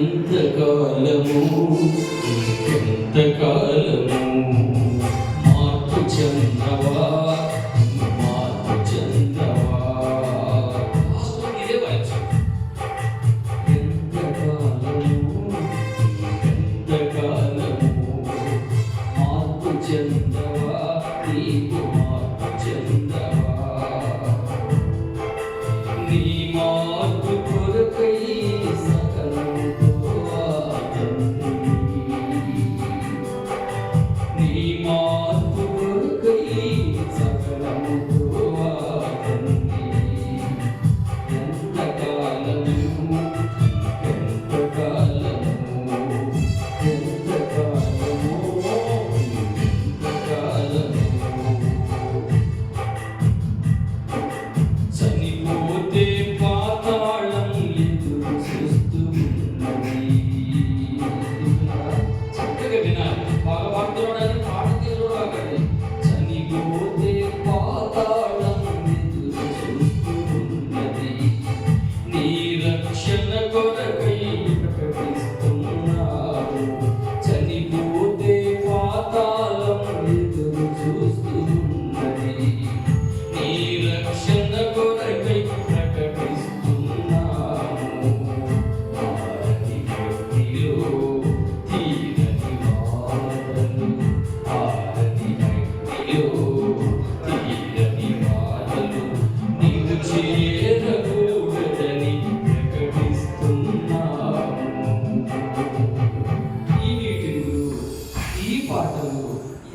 ఎంతకాలము ఎంతకాలము మార్పు చెందవా మార్పు చెందవా ఇదే వాయిస్. ఎంతకాలము ఎంతకాలము మార్పు చెందవా నీకు మార్పు చెందవా నీ మార్పు కొరకై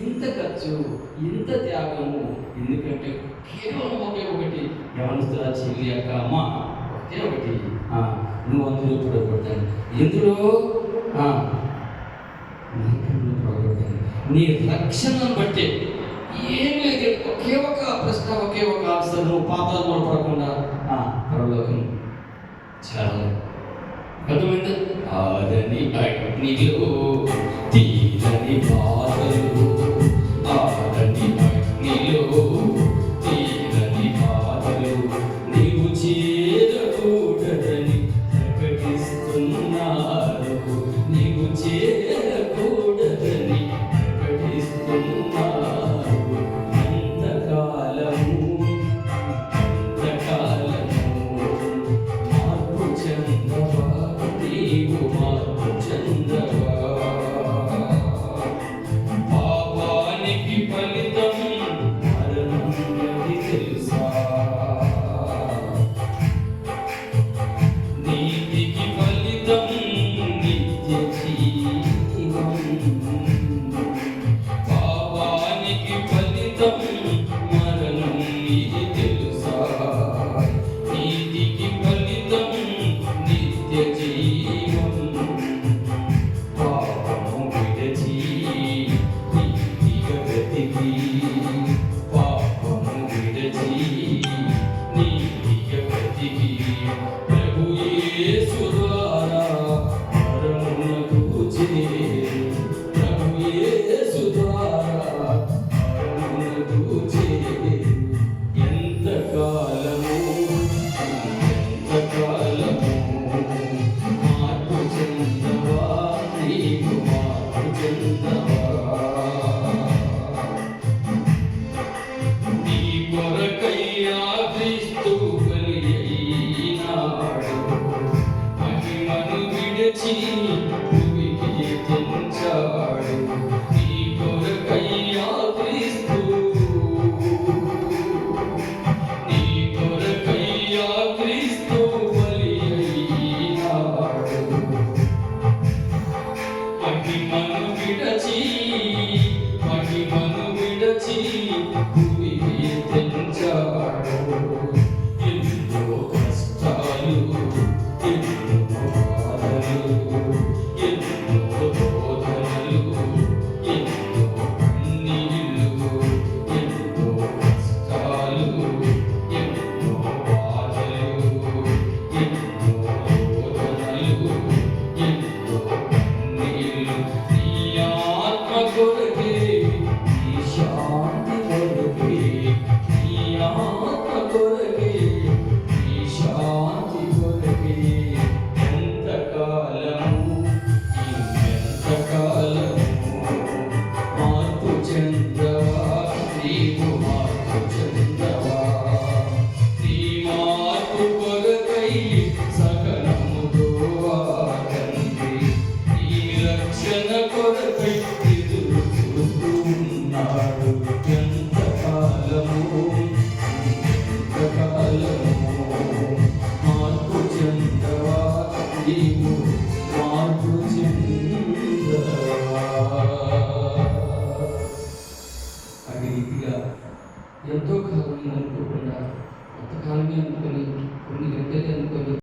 ఇంత ఖర్చు ఇంత త్యాగము ఎందుకంటే కేవలం ఒకే ఒకటి యవనస్తుల చెల్లి అక్క అమ్మ ఒకే ఒకటి నువ్వు అందులో చూడకూడతాను ఎందులో నీ రక్షణను బట్టి ఏం లేదు ఒకే ఒక ప్రశ్న ఒకే ఒక ఆన్సర్ నువ్వు పాతాల్లో పడకుండా పరలోకం చాలా అర్థమైందా ఆదని అగ్నిలో తీరని బాధలు ఆదని అగ్నిలో తీరని బాధలు నీవు చేరకూడదని ప్రకటిస్తున్నారు నీవు చేరకూడదని ప్రకటిస్తున్నారు ఎంతకాలము మార్పు చెందవా నీవు మార్పు చెందవా పాపానికి ఫలితం మరణం అని తెలుసా నీతికి ఫలితం నిత్య జీవం పాపానికి ఫలితం మరణం ఇది తెలుసా నీతికి ఫలితం నిత్య జీవం పాపము విడచి నీతిగా బ్రతికి పాపము విడచి నీతిగా బ్రతికి ప్రభు యేసు ద్వారా పరమునకు చేరు ప్రభు యేసు ద్వారా పరమునకు చేరు ఎంతకాలము ఎంతకాలము మార్పు చెందవా నీకు మార్పు చెందవా నీ కొరకయ్యా క్రీస్తు బలి అయినాడు మహిమను విడిచి భూమికి తెంచాడు నీ కొరకయ్యా క్రీస్తు నీ కొరకయ్యా క్రీస్తు బలి అయినాడు మహిమను విడచి భూమికి తెంచాడు ఎన్నో కష్టాలు ఎన్నో బాధలు ఎన్నో బోధనలు ఎన్నో కన్నీళ్ళు ఎన్నో కష్టాలు ఎన్నో బాధలు ఎన్నో బోధనలు ఎన్నో కన్నీళ్ళు నీ ఆత్మ కొరకే నీ శాంతి కొరకే నీ ఆత్మ కొరకే నీ శాంతి కొరకే థ్యాంక్ యూ.